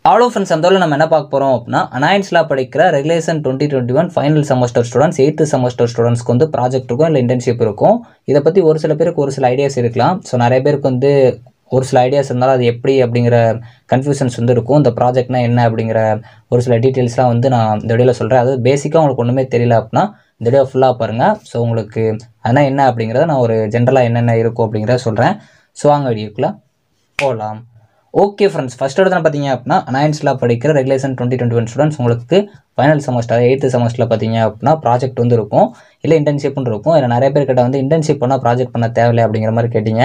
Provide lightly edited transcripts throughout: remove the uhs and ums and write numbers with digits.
Hello friends, அந்த நம்ம என்ன பார்க்க போகிறோம் அப்படின்னா, அனாயின்ஸில் படிக்கிற regulation 2021 final semester students 8th semester ஸ்டூடெண்ட்ஸ்க்கு வந்து ப்ராஜெக்ட் இருக்கும், இல்லை இன்டர்ன்ஷிப் இருக்கும். இதை பற்றி ஒரு சில பேருக்கு ஒரு சில ஐடியாஸ் இருக்கலாம். ஸோ நிறைய பேருக்கு வந்து ஒரு சில ஐடியாஸ் இருந்தாலும் அது எப்படி அப்படிங்கிற கன்ஃபியூஷன்ஸ் வந்து இருக்கும். இந்த ப்ராஜெக்ட்னா என்ன அப்படிங்கிற ஒரு சில டீட்டெயில்ஸ்லாம் வந்து நான் இந்த வீடியோவில் சொல்கிறேன். அது பேசிக்காக உங்களுக்கு ஒன்றுமே தெரியல அப்படின்னா இந்த வீடியோ ஃபுல்லாக பாருங்கள். ஸோ உங்களுக்கு அதனால் என்ன அப்படிங்கிறத நான் ஒரு ஜென்ரலாக என்னென்ன இருக்கும் அப்படிங்கிறத சொல்கிறேன். ஸோ வாங்க வீடியோக்குள்ளே போகலாம். ஓகே ஃப்ரெண்ட்ஸ், ஃபஸ்ட் எடுத்து பார்த்தீங்க அப்படின்னா அனாயின்ஸில் படிக்கிற ரெகுலேஷன் 2021 ஸ்டூடெண்ட்ஸ் உங்களுக்கு ஃபைனல் செமஸ்டர் 8th செமஸ்டரில் பார்த்தீங்க அப்படின்னா ப்ராஜெக்ட் வந்து இருக்கும், இல்லை இன்டர்ன்ஷிப்னு இருக்கும். இல்லை நிறைய பேர் கிட்ட வந்து இன்டர்ன்ஷிப் பண்ணால் ப்ராஜெக்ட் பண்ண தேவையில்லை அப்படிங்கிற மாதிரி கேட்டிங்க.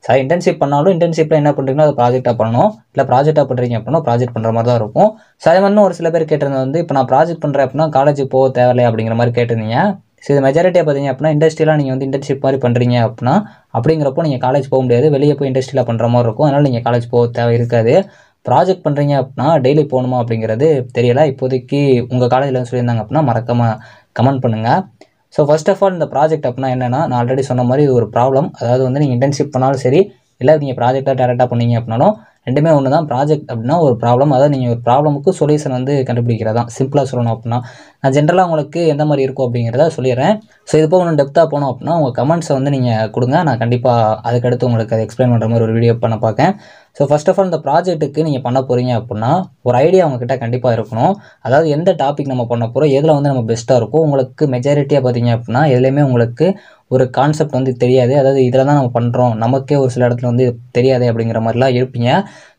சார் இன்டர்ன்ஷிப் பண்ணாலும் இன்டர்ன்ஷிப்பில் என்ன பண்ணுறீங்களோ அது ப்ராஜெக்டாக பண்ணணும், இல்லை ப்ராஜெக்டாக பண்ணுறீங்க அப்படின்னா ப்ராஜெக்ட் பண்ணுற மாதிரி தான் இருக்கும். ஸோ அதே மாதிரி ஒரு சில பேர் கேட்டிருந்தது வந்து இப்போ நான் ப்ராஜெக்ட் பண்ணுறேன் அப்படின்னா காலேஜுக்கு போக தேவையில்லை அப்படிங்கிற மாதிரி கேட்டிருந்தீங்க. ஸோ இது மெஜாரிட்டியாக பார்த்தீங்க அப்படின்னா இண்டஸ்ட்ரியெலாம் நீங்கள் வந்து இன்டர்ன்ஷிப் மாதிரி பண்ணுறீங்க அப்படின்னா அப்படிங்கிறப்போ நீங்கள் காலேஜ் போக முடியாது, வெளியே போய் இண்டஸ்ட்ரியில் பண்ணுற மாதிரி இருக்கும். அதனால் நீங்கள் காலேஜ் போக தேவை இருக்காது. ப்ராஜெக்ட் பண்ணுறீங்க அப்படின்னா டெய்லி போகணுமா அப்படிங்கிறது தெரியலை. இப்போதைக்கு உங்கள் காலேஜில் சொல்லியிருந்தாங்க அப்படின்னா மறக்காமல் கமெண்ட் பண்ணுங்கள். ஸோ ஃபர்ஸ்ட் ஆஃப் ஆல் இந்த ப்ராஜெக்ட் அப்படின்னா என்னென்னா, நான் ஆல்ரெடி சொன்ன மாதிரி இது ஒரு ப்ராப்ளம். அதாவது வந்து நீங்கள் இன்டர்ன்ஷிப் பண்ணாலும் சரி, இல்லை நீங்கள் ப்ராஜெக்டாக டேரெக்டாக பண்ணீங்க அப்படின்னாலும் ரெண்டுமே ஒன்று தான். ப்ராஜெக்ட் அப்படின்னா ஒரு ப்ராப்ளம், அதாவது நீங்கள் ஒரு ப்ராப்ளமுக்கு சொல்யூஷன் வந்து கண்டுபிடிக்கிறதா. சிம்பிளாக சொல்லணும் அப்படின்னா நான் ஜென்ரலாக உங்களுக்கு எந்த மாதிரி இருக்கும் அப்படிங்கிறத சொல்லிடுறேன். ஸோ இது போக ஒன்று டெப்த்தாக போனோம் அப்படின்னா உங்கள் கமெண்ட்ஸை வந்து நீங்கள் கொடுங்க, நான் கண்டிப்பாக அதுக்கடுத்து உங்களுக்கு அதை எக்ஸ்பிளைன் பண்ணுற மாதிரி ஒரு வீடியோ பண்ண பார்க்கேன். ஸோ ஃபர்ஸ்ட் ஆஃப் ஆல் இந்த ப்ராஜெக்ட்டுக்கு நீங்கள் பண்ண போகிறீங்க அப்படின்னா ஒரு ஐடியா உங்ககிட்ட கண்டிப்பாக இருக்கணும். அதாவது எந்த டாபிக் நம்ம பண்ண போகிறோம், எதில் வந்து நம்ம பெஸ்ட்டாக இருக்கும். உங்களுக்கு மெஜாரிட்டியாக பார்த்தீங்க அப்படின்னா எதுலேயுமே உங்களுக்கு ஒரு கான்செப்ட் வந்து தெரியாது. அதாவது இதில் தான் நம்ம பண்ணுறோம், நமக்கே ஒரு சில இடத்துல வந்து தெரியாது அப்படிங்கிற மாதிரிலாம் இருப்பீங்க.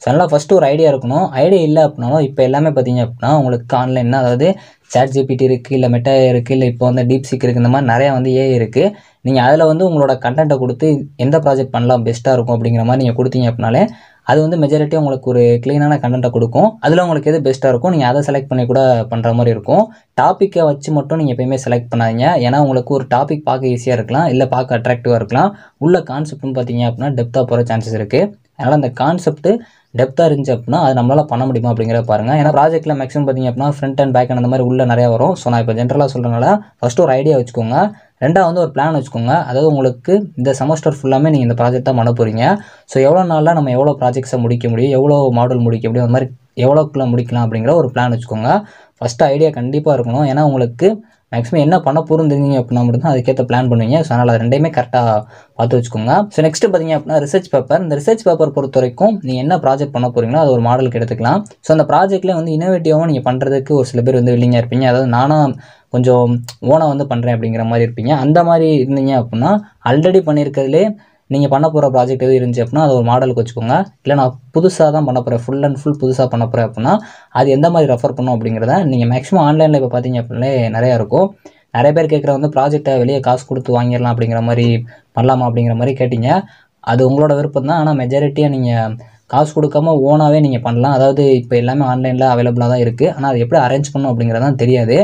ஸோ அதனால் ஃபஸ்ட்டு ஒரு ஐடியா இருக்கணும். ஐடியா இல்லை அப்படின்னாலும் இப்போ எல்லாமே பார்த்தீங்க அப்படின்னா உங்களுக்கு ஆன்லைன், அதாவது ChatGPT இருக்குது, இல்லை மெட்டா இருக்குது, இல்லை இப்போ வந்து DeepSeek இருக்குது, இந்த மாதிரி நிறையா வந்து AI இருக்குது. நீங்கள் அதில் வந்து உங்களோட கண்டென்ட்டை கொடுத்து எந்த ப்ராஜெக்ட் பண்ணலாம் பெஸ்ட்டாக இருக்கும் அப்படிங்கிற மாதிரி நீங்கள் கொடுத்தீங்க அப்படின்னாலே அது வந்து மெஜாரிட்டியாக உங்களுக்கு ஒரு க்ளீனான கண்டென்ட்டை கொடுக்கும். அதில் உங்களுக்கு எது பெஸ்ட்டாக இருக்கும் நீங்கள் அதை செலக்ட் பண்ணி கூட பண்ணுற மாதிரி இருக்கும். டாப்பிக்கை வச்சு மட்டும் நீங்கள் எப்போயுமே செலக்ட் பண்ணாதீங்க. ஏன்னா உங்களுக்கு ஒரு டாபிக் பார்க்க ஈஸியாக இருக்கலாம், இல்லை பார்க்க அட்ராக்டிவாக இருக்கலாம். உள்ள கான்செப்ட்னு பார்த்தீங்க அப்படின்னா டெப்த்தாக போகிற சான்சஸ் இருக்குது. அதனால் அந்த கான்செப்ட்டு டெப்த்தாக இருந்துச்சு அப்படின்னா அது நம்மளால் பண்ண முடியுமா அப்படிங்கிறத பாருங்கள். ஏன்னா ப்ராஜெக்ட்டில் மேக்ஸிமம் பார்த்தீங்க அப்படின்னா ஃப்ரண்ட் அண்ட் பேக் அந்த மாதிரி உள்ள நிறையா வரும். ஸோ நான் இப்போ ஜென்ரலாக சொல்கிறனால ஃபஸ்ட்டு ஒரு ஐடியா வச்சுக்கோங்க. ரெண்டாவது வந்து ஒரு பிளான் வச்சுக்கோங்க. அதாவது உங்களுக்கு இந்த செமஸ்டர் ஃபுல்லாமே நீங்கள் இந்த ப்ராஜெக்ட் தான் பண்ண போகிறீங்க. ஸோ எவ்வளோ நாளில் நம்ம எவ்வளோ ப்ராஜெக்ட்ஸை முடிக்க முடியும், எவ்வளோ மாடல் முடிக்க முடியும், அந்த மாதிரி எவ்வளோக்குள்ளே முடிக்கலாம் அப்படிங்கிற ஒரு பிளான் வச்சுக்கோங்க. ஃபஸ்ட்டு ஐடியா கண்டிப்பாக இருக்கணும். ஏன்னா உங்களுக்கு மேக்ஸிமம் என்ன பண்ண போகிறோம் தெரிஞ்சிங்க அப்படின்னா மட்டும்தான் அதுக்கேற்ற பிளான் பண்ணுவீங்க. ஸோ அதனால் அது ரெண்டையுமே கரெக்டாக பார்த்து வச்சுக்கோங்க. ஸோ நெக்ஸ்ட்டு பார்த்தீங்க அப்படின்னா ரிசர்ச் பேப்பர். இந்த ரிசர்ச் பேப்பர் பொறுத்த வரைக்கும் நீங்கள் என்ன ப்ராஜெக்ட் பண்ண போகிறீங்களோ அது ஒரு மாடலுக்கு எடுத்துக்கலாம். ஸோ அந்த ப்ராஜெக்ட்லேயே வந்து இன்னோவேட்டிவாகவும் நீங்கள் பண்ணுறதுக்கு ஒரு சில பேர் வந்து வில்லிங்காக இருப்பீங்க. அதாவது நானும் கொஞ்சம் ஓனாக வந்து பண்ணுறேன் அப்படிங்கிற மாதிரி இருப்பீங்க. அந்த மாதிரி இருந்தீங்க அப்படின்னா ஆல்ரெடி பண்ணியிருக்கிறதுலே நீங்கள் பண்ண போகிற ப்ராஜெக்ட் எது இருந்துச்சு அப்படின்னா அது ஒரு மாடலுக்கு வச்சுக்கோங்க. இல்லை நான் புதுசாக தான் பண்ண போகிறேன், ஃபுல் அண்ட் ஃபுல் புதுசாக பண்ண போகிறேன் அப்படின்னா அது எந்த மாதிரி ரெஃபர் பண்ணும் அப்படிங்கிறத நீங்கள் மேக்ஸிமம் ஆன்லைனில் இப்போ பார்த்தீங்க அப்படின்னாலே நிறையா இருக்கும். நிறைய பேர் கேட்குற வந்து ப்ராஜெக்டை வெளியே காசு கொடுத்து வாங்கிடலாம் அப்படிங்கிற மாதிரி பண்ணலாமா அப்படிங்கிற மாதிரி கேட்டிங்க. அது உங்களோட விருப்பம் தான். ஆனால் மெஜாரிட்டியாக நீங்கள் காசு கொடுக்காம ஓனாகவே நீங்கள் பண்ணலாம். அதாவது இப்போ எல்லாமே ஆன்லைனில் அவைலபிளாக தான் இருக்குது. ஆனால் அது எப்படி அரேஞ்ச் பண்ணணும் அப்படிங்கிறதான் தெரியாது.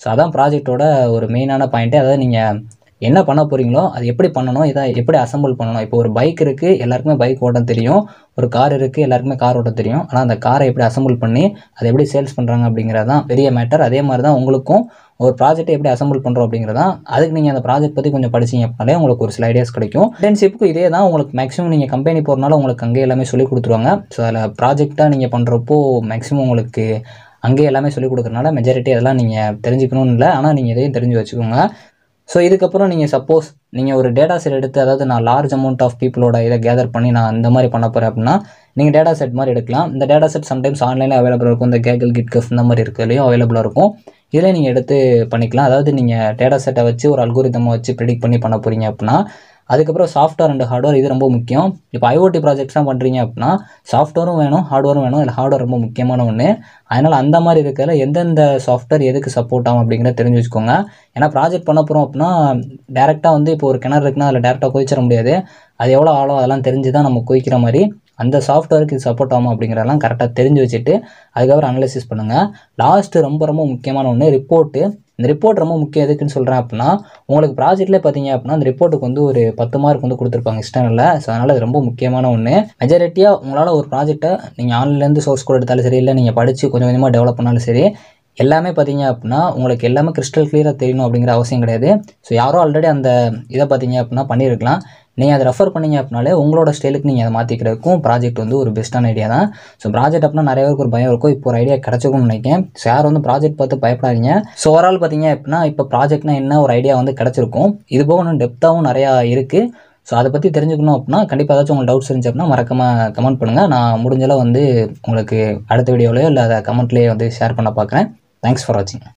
ஸோ அதான் ப்ராஜெக்டோட ஒரு மெயினான பாயிண்ட்டு. அதாவது நீங்கள் என்ன பண்ண போகிறீங்களோ அது எப்படி பண்ணணும், இதை எப்படி அசம்பிள் பண்ணணும். இப்போ ஒரு பைக் இருக்குது, எல்லாருக்குமே பைக் ஓட்ட தெரியும். ஒரு கார் இருக்குது, எல்லாருக்குமே கார் ஓட்ட தெரியும். ஆனால் அந்த காரை எப்படி அசம்பிள் பண்ணி அதை எப்படி சேல்ஸ் பண்ணுறாங்க அப்படிங்கிறது தான் பெரிய மேட்டர். அதே மாதிரி தான் உங்களுக்கும் ஒரு ப்ராஜெக்ட்டை எப்படி அசம்பிள் பண்ணுறோம் அப்படிங்கிறது தான். அதுக்கு நீங்கள் அந்த ப்ராஜெக்ட் பற்றி கொஞ்சம் படிச்சிங்க அப்படின்னாலே உங்களுக்கு ஒரு சில ஐடியாஸ் கிடைக்கும். இன்டர்ன்ஷிப்புக்கு இதே தான். உங்களுக்கு மேக்ஸிமம் நீங்கள் கம்பெனி போகிறனால உங்களுக்கு அங்கே எல்லாமே சொல்லிக் கொடுத்துருவாங்க. ஸோ அதில் ப்ராஜெக்டாக நீங்கள் பண்ணுறப்போ மேக்ஸிமம் உங்களுக்கு அங்கேயே எல்லாமே சொல்லிக் கொடுக்குறனால மெஜாரிட்டி அதெல்லாம் நீங்கள் தெரிஞ்சுக்கணும்னு இல்லை, ஆனால் நீங்கள் இதையும் தெரிஞ்சு வச்சுக்கோங்க. ஸோ இதுக்கப்புறம் நீங்கள் சப்போஸ் நீங்கள் ஒரு டேட்டா செட் எடுத்து, அதாவது நான் லார்ஜ் அமௌண்ட் ஆஃப் பீப்புளோட இதை கேதர் பண்ணி நான் இந்த மாதிரி பண்ண போகிறேன் அப்படின்னா நீங்கள் டேட்டா செட் மாதிரி எடுக்கலாம். இந்த டேட்டா செட் சம்டைம்ஸ் ஆன்லைனில் அவைலபிளாக இருக்கும். இந்த கேகல் கிட்கஃப் இந்த மாதிரி இருக்கிறதுலையும் அவைலபிளாக இருக்கும். இதில் நீங்கள் எடுத்து பண்ணிக்கலாம். அதாவது நீங்கள் டேட்டா செட்டை வச்சு ஒரு அல்கோரிதமை வச்சு ப்ரெடிக்ட் பண்ணி பண்ண போகிறீங்க அப்படின்னா அதுக்கப்புறம் சாஃப்ட்வேர் அண்ட் ஹார்ட்வேர் இது ரொம்ப முக்கியம். இப்போ IoT ப்ராஜெக்ட்ஸ்லாம் பண்ணுறீங்க அப்படின்னா சாஃப்ட்வேரும் வேணும், ஹார்ட்வேரும் வேணும். இல்லை ஹார்ட்வேர் ரொம்ப முக்கியமான ஒன்று. அதனால் அந்த மாதிரி இருக்கிறதுல எந்தெந்த சாஃப்ட்வேர் எதுக்கு சப்போர்ட் ஆகும் அப்படிங்கிறத தெரிஞ்சு வச்சுக்கோங்க. ஏன்னா ப்ராஜெக்ட் பண்ண போகிறோம் அப்படின்னா டேரெக்டாக வந்து இப்போ ஒரு கிணறு இருக்குன்னா அதில் டேரெக்டாக குதிச்சிட முடியாது. அது எவ்வளோ ஆழம் அதெல்லாம் தெரிஞ்சு தான் நம்ம குதிக்கிற மாதிரி அந்த சாஃப்ட்வேருக்கு இது சப்போர்ட் ஆகும் அப்படிங்கிறதெல்லாம் கரெக்டாக தெரிஞ்சு வச்சுட்டு அதுக்கப்புறம் அனலைசிஸ் பண்ணுங்கள். லாஸ்ட்டு ரொம்ப ரொம்ப முக்கியமான ஒன்று ரிப்போர்ட்டு. இந்த ரிப்போர்ட் ரொம்ப முக்கியம். எதுக்குன்னு சொல்கிறேன் அப்படின்னா உங்களுக்கு ப்ராஜெக்ட்லேயே பார்த்தீங்க அப்படின்னா அந்த ரிப்போர்ட்டுக்கு வந்து ஒரு 10 மார்க் வந்து கொடுத்துருப்பாங்க எக்ஸ்டர்னலில். ஸோ அதனால் அது ரொம்ப முக்கியமான ஒன்று. மெஜாரிட்டியாக உங்களால் ஒரு ப்ராஜெக்ட்டை நீங்கள் ஆன்லைன்லேருந்து சோர்ஸ் கோட் எடுத்தாலும் சரி, இல்லை நீங்கள் படித்து கொஞ்சம் கொஞ்சமாக டெவலப் பண்ணாலும் சரி, எல்லாமே பார்த்தீங்க அப்படின்னா உங்களுக்கு எல்லாமே கிறிஸ்டல் கிளியராக தெரியணும் அப்படிங்கிற அவசியம் கிடையாது. ஸோ யாரோ ஆல்ரெடி அந்த இதை பார்த்தீங்க அப்படின்னா பண்ணியிருக்கலாம். நீங்கள் அதை ரெஃபர் பண்ணீங்க அப்படின்னாலே உங்களோட ஸ்டைலுக்கு நீங்கள் அதை மாற்றிக்கிறதுக்கும் ப்ராஜெக்ட் வந்து ஒரு பெஸ்ட்டான ஐடியா தான். ஸோ ப்ராஜெக்ட் அப்படின்னா நிறைய பேருக்கு ஒரு பயம் இருக்கும். இப்போ ஒரு ஐடியா கிடச்சிருக்கும்னு நினைக்கிறேன். ஸோ யார் வந்து ப்ராஜெக்ட் பார்த்து பயப்படாதீங்க. ஸோ ஓவரால் பார்த்தீங்க அப்படின்னா இப்போ ப்ராஜெக்ட்னா என்ன ஒரு ஐடியா வந்து கிடச்சிருக்கும். இது போக இன்னும் டெப்த்தாகவும் நிறையா இருக்குது. ஸோ அதை பற்றி தெரிஞ்சுக்கணும் அப்படின்னா கண்டிப்பாக ஏதாச்சும் உங்களுக்கு டவுட்ஸ் இருந்துச்சு அப்படின்னா மறக்காமல் கமெண்ட் பண்ணுங்கள். நான் முடிஞ்சளவு வந்து உங்களுக்கு அடுத்த வீடியோலையோ இல்லை அதை கமெண்ட்லேயே வந்து ஷேர் பண்ண பார்க்குறேன். தேங்க்ஸ் ஃபார் வாட்சிங்.